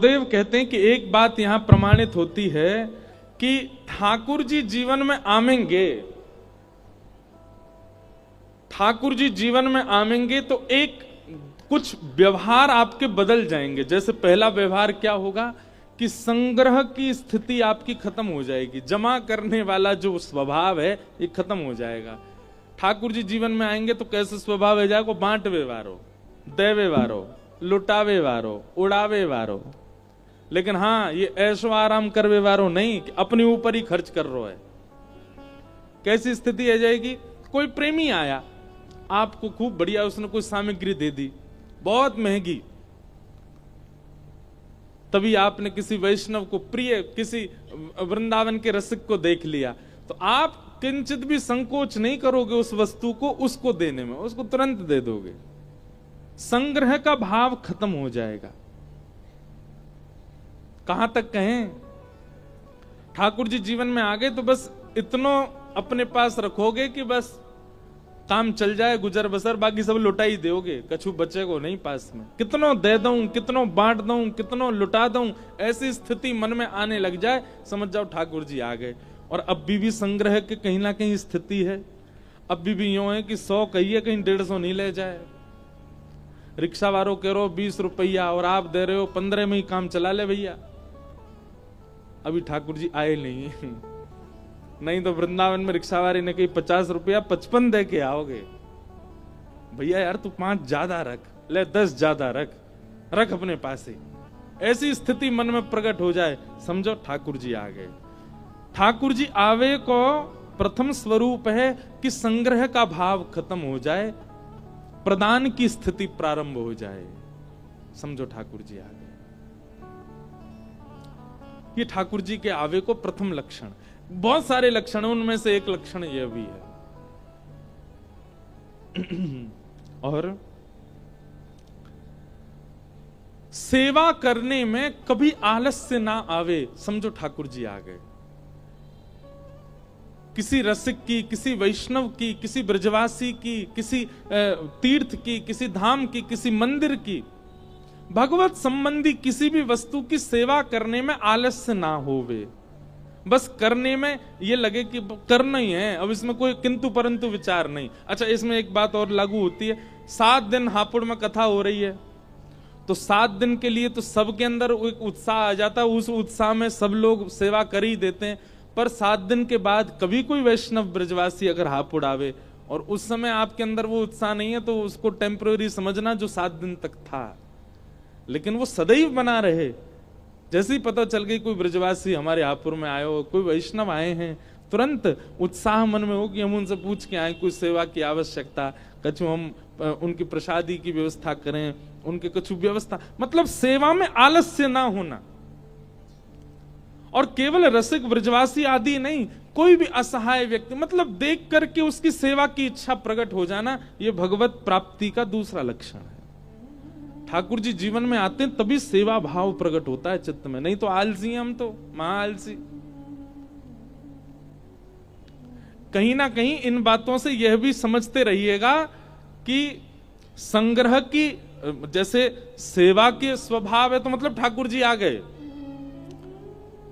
गुरुदेव कहते हैं कि एक बात यहां प्रमाणित होती है कि ठाकुर जी जीवन में आमेंगे, ठाकुर जी जीवन में आमेंगे तो एक कुछ व्यवहार आपके बदल जाएंगे। जैसे पहला व्यवहार क्या होगा कि संग्रह की स्थिति आपकी खत्म हो जाएगी, जमा करने वाला जो स्वभाव है ये खत्म हो जाएगा। ठाकुर जी जीवन में आएंगे तो कैसे स्वभाव हो जाएगा, बांटवे वारो, देवे वारो, लुटावे वारो, उड़ावे वारो। लेकिन हाँ, ये ऐशो आराम करवे वारो नहीं कि अपने ऊपर ही खर्च कर रहा है। कैसी स्थिति आ जाएगी, कोई प्रेमी आया, आपको खूब बढ़िया उसने कोई सामग्री दे दी बहुत महंगी, तभी आपने किसी वैष्णव को, प्रिय किसी वृंदावन के रसिक को देख लिया, तो आप किंचित भी संकोच नहीं करोगे उस वस्तु को उसको देने में, उसको तुरंत दे दोगे। संग्रह का भाव खत्म हो जाएगा। कहां तक कहें, ठाकुर जी जीवन में आ गए तो बस इतना अपने पास रखोगे कि बस काम चल जाए, गुजर बसर, बाकी सब लुटा ही दोगे, कछु बचे को नहीं पास में। कितनों दे दूं, कितनों बांट दूं, कितनों लुटा दूं, ऐसी स्थिति मन में आने लग जाए, समझ जाओ ठाकुर जी आ गए। और अब भी संग्रह के कहीं ना कहीं स्थिति है। अब भी यूं है कि 100 कहिए, कहीं 150 नहीं ले जाए। रिक्शा वालों कह रहे हो 20 रुपया और आप दे रहे हो 15 में ही काम चला ले भैया। अभी ठाकुर जी आए नहीं, नहीं तो वृंदावन में रिक्शा वाले ने कही 50 रुपया 55 दे के आओगे। भैया यार तू 5 ज्यादा रख, ले 10 ज्यादा रख अपने पास ही। ऐसी स्थिति मन में प्रकट हो जाए, समझो ठाकुर जी आ गए। ठाकुर जी आवे को प्रथम स्वरूप है कि संग्रह का भाव खत्म हो जाए, प्रदान की स्थिति प्रारंभ हो जाए। समझो ठाकुर जी आ गए। ये ठाकुर जी के आवे को प्रथम लक्षण। बहुत सारे लक्षण, उनमें से एक लक्षण यह भी है। और सेवा करने में कभी आलस्य ना आवे, समझो ठाकुर जी आ गए। किसी रसिक की, किसी वैष्णव की, किसी ब्रजवासी की, किसी तीर्थ की, किसी धाम की, किसी मंदिर की, भगवत संबंधी किसी भी वस्तु की सेवा करने में आलस्य ना होवे। बस करने में ये लगे कि करना ही है, अब इसमें कोई किंतु परंतु विचार नहीं। अच्छा, इसमें एक बात और लागू होती है, 7 दिन हापुड़ में कथा हो रही है, तो 7 दिन के लिए तो सबके अंदर एक उत्साह आ जाता है, उस उत्साह में सब लोग सेवा कर ही देते हैं। पर 7 दिन के बाद कभी कोई वैष्णव ब्रजवासी अगर हापुड़ आवे और उस समय आपके अंदर वो उत्साह नहीं है, तो उसको टेम्पररी समझना जो 7 दिन तक था, लेकिन वो सदैव बना रहे। जैसे ही पता चल गई कोई ब्रजवासी हमारे हापुड़ में आए हो, कोई वैष्णव आए हैं, तुरंत उत्साह मन में हो कि हम उनसे पूछ के आए, कोई सेवा की आवश्यकता, कछु हम उनकी प्रसादी की व्यवस्था करें, उनके कछु व्यवस्था, मतलब सेवा में आलस्य ना होना। और केवल रसिक ब्रजवासी आदि नहीं, कोई भी असहाय व्यक्ति, मतलब देख करके उसकी सेवा की इच्छा प्रकट हो जाना, यह भगवत प्राप्ति का दूसरा लक्षण है। ठाकुर जी जीवन में आते हैं तभी सेवा भाव प्रकट होता है चित्त में, नहीं तो आलसी हैं हम, तो महा आलसी। कहीं ना कहीं इन बातों से यह भी समझते रहिएगा कि संग्रह की, जैसे सेवा के स्वभाव है तो मतलब ठाकुर जी आ गए,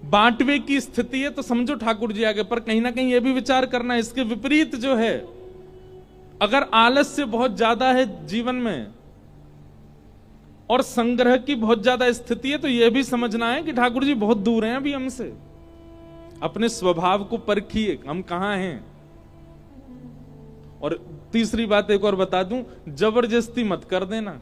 बांटवे की स्थिति है तो समझो ठाकुर जी आ गए। पर कहीं ना कहीं यह भी विचार करना है, इसके विपरीत जो है, अगर आलस्य बहुत ज्यादा है जीवन में और संग्रह की बहुत ज्यादा स्थिति है, तो यह भी समझना है कि ठाकुर जी बहुत दूर हैं अभी हमसे। अपने स्वभाव को परखिए, हम कहां हैं। और तीसरी बात एक और बता दूं, जबरदस्ती मत कर देना।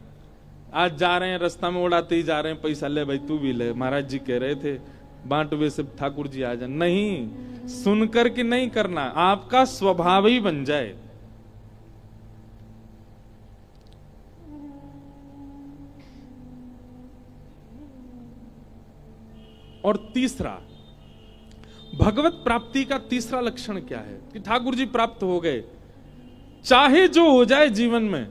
आज जा रहे हैं, रास्ता में उड़ाते ही जा रहे हैं, पैसा ले भाई तू भी ले, महाराज जी कह रहे थे बांटवे से ठाकुर जी आ जाए। नहीं, सुनकर के नहीं करना, आपका स्वभाव ही बन जाए। और तीसरा, भगवत प्राप्ति का तीसरा लक्षण क्या है कि ठाकुर जी प्राप्त हो गए, चाहे जो हो जाए जीवन में,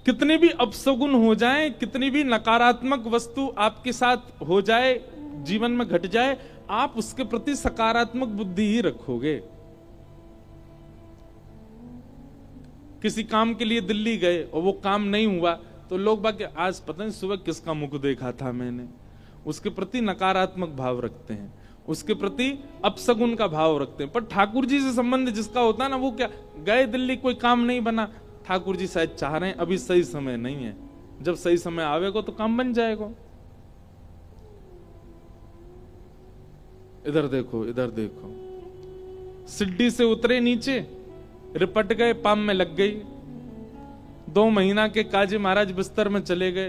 कितने भी अपशगुन हो जाए, कितनी भी नकारात्मक वस्तु आपके साथ हो जाए, जीवन में घट जाए, आप उसके प्रति सकारात्मक बुद्धि ही रखोगे। किसी काम के लिए दिल्ली गए और वो काम नहीं हुआ, तो तो लोग बाकी आज पता नहीं सुबह किसका मुख देखा था मैंने, उसके प्रति नकारात्मक भाव रखते हैं, उसके प्रति अपशगुन का भाव रखते हैं। पर ठाकुर जी से संबंध जिसका होता है ना, वो क्या, गए दिल्ली कोई काम नहीं बना, ठाकुर जी शायद चाह रहे हैं अभी सही समय नहीं है, जब सही समय आवेगा तो काम बन जाएगा। इधर देखो, इधर देखो, सिड्डी से उतरे नीचे, रिपट गए, पाम में लग गई, 2 महीना के काजी महाराज बिस्तर में चले गए।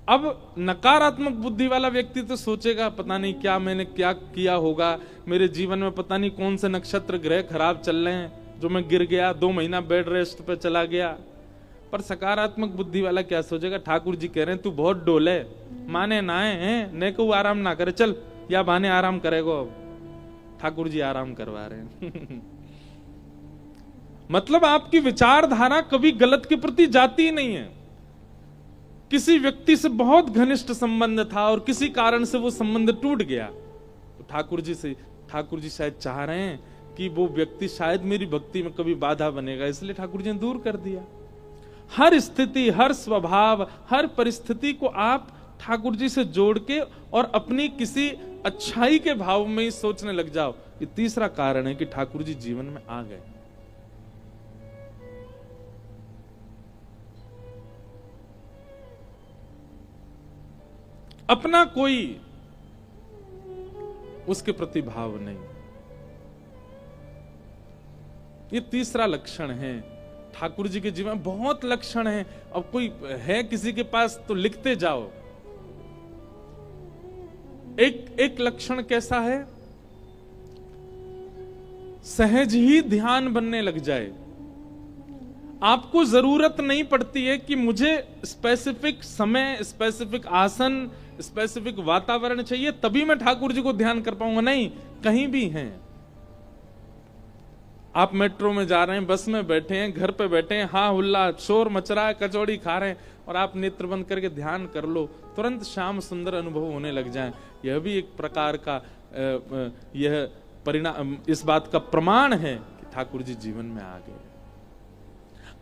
अब नकारात्मक बुद्धि वाला व्यक्ति तो सोचेगा पता नहीं क्या मैंने क्या किया होगा, मेरे जीवन में पता नहीं कौन से नक्षत्र ग्रह खराब चल रहे हैं जो मैं गिर गया, 2 महीना बेड रेस्ट पे चला गया। पर सकारात्मक बुद्धि वाला क्या सोचेगा, ठाकुर जी कह रहे हैं तू बहुत डोले, माने ना है ने को आराम ना करे, चल या बहाने आराम करेगो। अब ठाकुर जी आराम करवा रहे हैं। मतलब आपकी विचारधारा कभी गलत के प्रति जाती ही नहीं है। किसी व्यक्ति से बहुत घनिष्ठ संबंध था और किसी कारण से वो संबंध टूट गया, तो ठाकुर जी शायद चाह रहे हैं कि वो व्यक्ति शायद मेरी भक्ति में कभी बाधा बनेगा, इसलिए ठाकुर जी ने दूर कर दिया। हर स्थिति, हर स्वभाव, हर परिस्थिति को आप ठाकुर जी से जोड़ के और अपनी किसी अच्छाई के भाव में ही सोचने लग जाओ। ये तीसरा कारण है कि ठाकुर जी जीवन में आ गए। अपना कोई उसके प्रति भाव नहीं, ये तीसरा लक्षण है। ठाकुर जी के जीवन में बहुत लक्षण हैं। अब कोई है किसी के पास तो लिखते जाओ। एक लक्षण कैसा है, सहज ही ध्यान बनने लग जाए। आपको जरूरत नहीं पड़ती है कि मुझे स्पेसिफिक समय, स्पेसिफिक आसन, स्पेसिफिक वातावरण चाहिए तभी मैं ठाकुर जी को ध्यान कर पाऊंगा। नहीं, कहीं भी हैं, आप मेट्रो में जा रहे हैं, बस में बैठे हैं, घर पे बैठे हैं, हाँ हुल्ला शोर मच रहा है, कचौड़ी खा रहे हैं, और आप नेत्र बंद करके ध्यान कर लो, तुरंत श्याम सुंदर अनुभव होने लग जाए। यह भी एक प्रकार का यह परिणाम, इस बात का प्रमाण है कि ठाकुर जी जीवन में आ गए।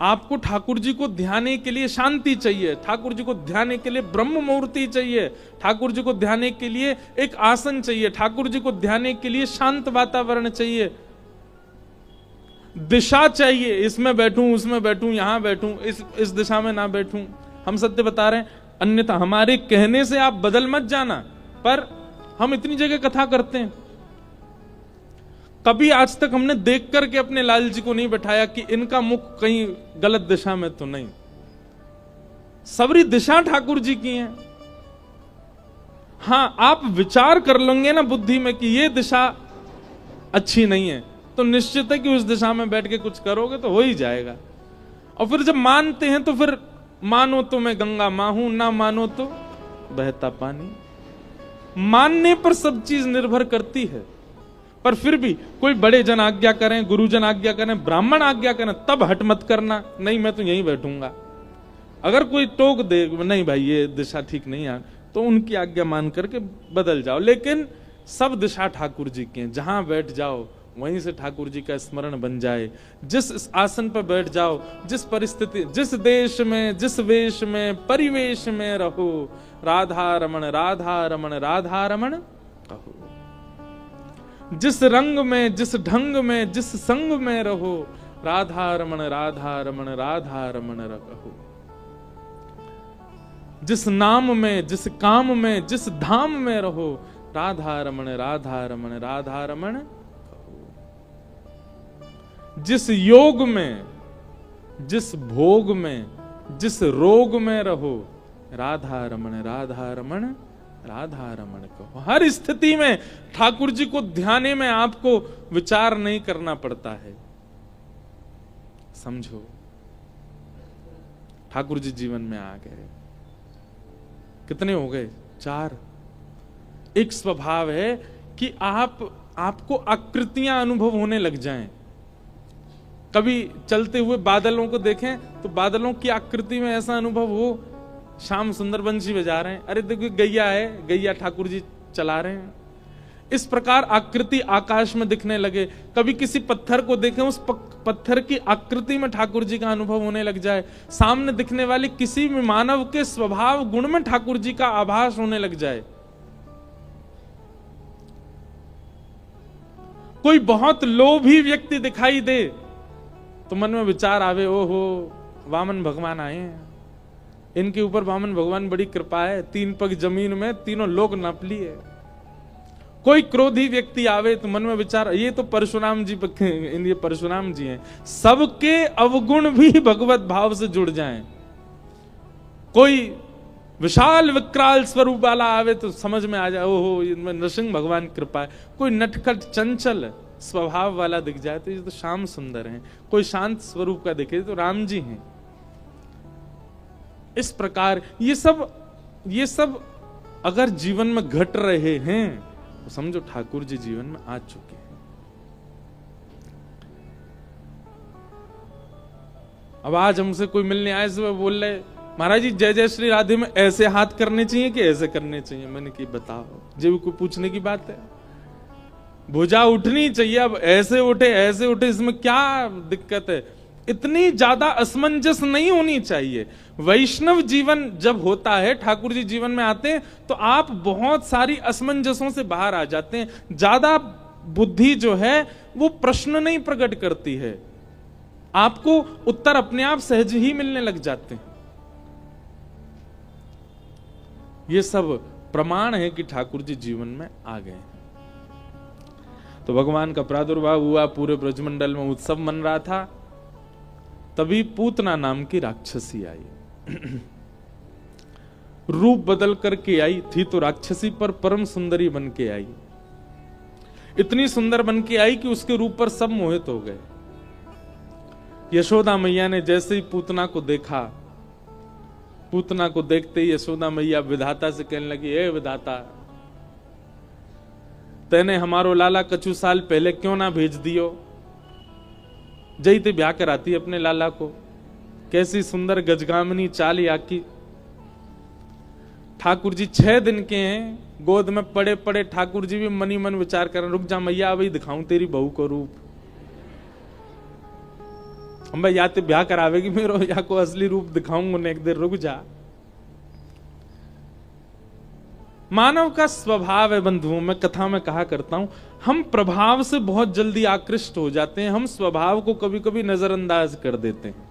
आपको ठाकुर जी को ध्याने के लिए शांति चाहिए, ठाकुर जी को ध्याने के लिए ब्रह्म मूर्ति चाहिए, ठाकुर जी को ध्याने के लिए एक आसन चाहिए, ठाकुर जी को ध्याने के लिए शांत वातावरण चाहिए, दिशा चाहिए, इसमें बैठूं, उसमें बैठूं, यहां बैठूं, इस दिशा में ना बैठूं। हम सत्य बता रहे हैं, अन्यथा हमारे कहने से आप बदल मत जाना। पर हम इतनी जगह कथा करते हैं, कभी आज तक हमने देख करके अपने लाल जी को नहीं बैठाया कि इनका मुख कहीं गलत दिशा में तो नहीं। सबरी दिशा ठाकुर जी की है। हां, आप विचार कर लेंगे ना बुद्धि में कि ये दिशा अच्छी नहीं है, तो निश्चित है कि उस दिशा में बैठ के कुछ करोगे तो हो ही जाएगा। और फिर जब मानते हैं तो फिर मानो तो मैं गंगा मां हूं, ना मानो तो बहता पानी। मानने पर सब चीज निर्भर करती है। पर फिर भी कोई बड़े जन आज्ञा करें, गुरुजन आज्ञा करें, ब्राह्मण आज्ञा करें, तब हट मत करना, नहीं मैं तो यहीं बैठूंगा। अगर कोई टोक दे नहीं भाई ये दिशा ठीक नहीं है, तो उनकी आज्ञा मान करके बदल जाओ। लेकिन सब दिशा ठाकुर जी की है, जहां बैठ जाओ वहीं से ठाकुर जी का स्मरण बन जाए। जिस आसन पर बैठ जाओ, जिस परिस्थिति, जिस देश में, जिस वेश में, परिवेश में रहो, राधा रमण राधा रमण राधा रमण कहो। जिस रंग में, जिस ढंग में, जिस संग में रहो, राधा रमण राधा रमण राधा रमण कहो। जिस नाम में, जिस काम में, जिस धाम में रहो, राधा रमण राधा रमण राधा रमण। जिस योग में, जिस भोग में, जिस रोग में रहो, राधा रमण राधा रमण राधा रमण कहो। हर स्थिति में ठाकुर जी को ध्याने में आपको विचार नहीं करना पड़ता है। समझो, ठाकुर जी जीवन में आ गए। कितने हो गए? 4। एक स्वभाव है कि आपको आकृतियां अनुभव होने लग जाएं। कभी चलते हुए बादलों को देखें तो बादलों की आकृति में ऐसा अनुभव हो, श्याम सुंदर बंशी बजा रहे हैं, अरे देखो गैया है, गैया ठाकुर जी चला रहे हैं। इस प्रकार आकृति आकाश में दिखने लगे। कभी किसी पत्थर को देखें, उस पत्थर की आकृति में ठाकुर जी का अनुभव होने लग जाए, सामने दिखने वाले किसी भी मानव के स्वभाव गुण में ठाकुर जी का आभास होने लग जाए, कोई बहुत लोभी व्यक्ति दिखाई दे तो मन में विचार आवे, ओहो वामन भगवान आए हैं, इनके ऊपर वामन भगवान बड़ी कृपा है, 3 पग जमीन में तीनों लोक नाप लिए। कोई क्रोधी व्यक्ति आवे तो मन में विचार, ये तो परशुराम जी, ये परशुराम जी हैं, सबके अवगुण भी भगवत भाव से जुड़ जाएं। कोई विशाल विकराल स्वरूप वाला आवे तो समझ में आ जाए, ओहो इनमें नृसिंह भगवान कृपा है। कोई नटखट चंचल स्वभाव वाला दिख जाए तो ये तो श्याम सुंदर हैं। कोई शांत स्वरूप का दिखे तो राम जी हैं। इस प्रकार ये सब अगर जीवन में घट रहे हैं तो समझो ठाकुर जी जीवन में आ चुके हैं। अब आज हमसे कोई मिलने आए, सुबह बोल रहे महाराज जी जय जय श्री राधे में ऐसे हाथ करने चाहिए कि ऐसे करने चाहिए। मैंने कि बताओ, जब कोई पूछने की बात है, भुजा उठनी चाहिए, अब ऐसे उठे इसमें क्या दिक्कत है? इतनी ज्यादा असमंजस नहीं होनी चाहिए। वैष्णव जीवन जब होता है, ठाकुर जी जीवन में आते हैं तो आप बहुत सारी असमंजसों से बाहर आ जाते हैं। ज्यादा बुद्धि जो है वो प्रश्न नहीं प्रकट करती है, आपको उत्तर अपने आप सहज ही मिलने लग जाते हैं। ये सब प्रमाण है कि ठाकुर जी जीवन में आ गए। तो भगवान का प्रादुर्भाव हुआ, पूरे ब्रजमंडल में उत्सव मन रहा था। तभी पूतना नाम की राक्षसी आई। रूप बदल करके आई थी तो राक्षसी पर परम सुंदरी बन के आई। इतनी सुंदर बन के आई कि उसके रूप पर सब मोहित हो गए। यशोदा मैया ने जैसे ही पूतना को देखा, पूतना को देखते ही यशोदा मैया विधाता से कहने लगी, ए विधाता, तेने हमारो लाला कछु साल पहले क्यों ना भेज दियो? जई ते ब्याह कराती अपने लाला को। कैसी सुंदर गजगामिनी चाल आकी। ठाकुर जी 6 दिन के हैं, गोद में पड़े पड़े ठाकुर जी भी मनी मन विचार कर, रुक जा मैया, अभी दिखाऊं तेरी बहू को रूप। हम भाई या तो ब्याह करावेगी मेरो, या को असली रूप दिखाऊंगा, एक देर रुक जा। मानव का स्वभाव है बंधुओं, मैं कथा में कहा करता हूं, हम प्रभाव से बहुत जल्दी आकृष्ट हो जाते हैं, हम स्वभाव को कभी कभी नजरअंदाज कर देते हैं।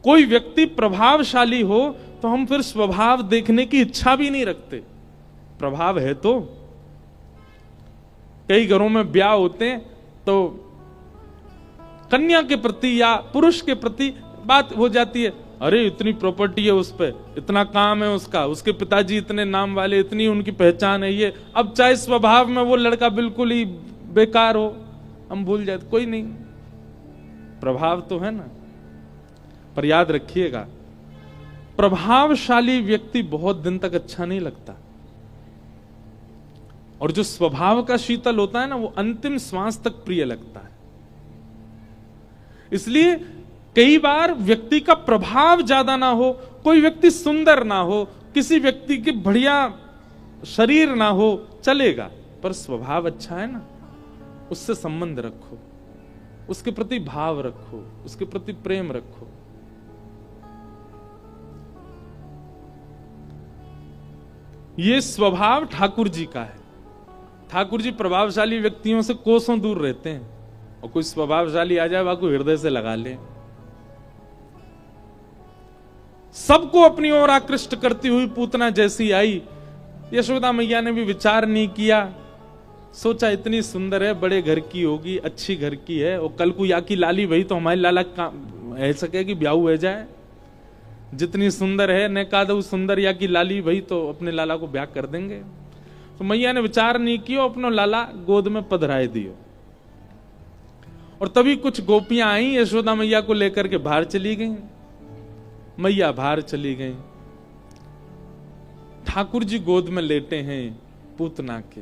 कोई व्यक्ति प्रभावशाली हो तो हम फिर स्वभाव देखने की इच्छा भी नहीं रखते। प्रभाव है तो कई घरों में ब्याह होते हैं तो कन्या के प्रति या पुरुष के प्रति बात हो जाती है, अरे इतनी प्रॉपर्टी है उस पे, इतना काम है उसका, उसके पिताजी इतने नाम वाले, इतनी उनकी पहचान है ये। अब चाहे स्वभाव में वो लड़का बिल्कुल ही बेकार हो, हम भूल जाते, कोई नहीं, प्रभाव तो है ना। पर याद रखिएगा, प्रभावशाली व्यक्ति बहुत दिन तक अच्छा नहीं लगता, और जो स्वभाव का शीतल होता है ना, वो अंतिम श्वास तक प्रिय लगता है। इसलिए कई बार व्यक्ति का प्रभाव ज्यादा ना हो, कोई व्यक्ति सुंदर ना हो, किसी व्यक्ति के बढ़िया शरीर ना हो, चलेगा, पर स्वभाव अच्छा है ना, उससे संबंध रखो, उसके प्रति भाव रखो, उसके प्रति प्रेम रखो। ये स्वभाव ठाकुर जी का है। ठाकुर जी प्रभावशाली व्यक्तियों से कोसों दूर रहते हैं, और कोई स्वभावशाली आ जाए वहां को हृदय से लगा ले। सबको अपनी ओर आकृष्ट करती हुई पूतना जैसी आई। यशोदा मैया ने भी विचार नहीं किया, सोचा इतनी सुंदर है, बड़े घर की होगी, अच्छी घर की है, और कल को या की लाली वही तो हमारी लाला का ऐसा कहे कि ब्याह हो जाए, जितनी सुंदर है ने कादू सुंदर या की लाली वही तो अपने लाला को ब्याह कर देंगे। तो मैया ने विचार नहीं किया, अपना लाला गोद में पधराए दियो। और तभी कुछ गोपियां आई, यशोदा मैया को लेकर के बाहर चली गई। मैया बाहर चली गई, ठाकुर जी गोद में लेटे हैं पूतना के।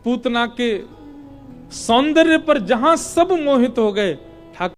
पूतना के सौंदर्य पर जहां सब मोहित हो गए,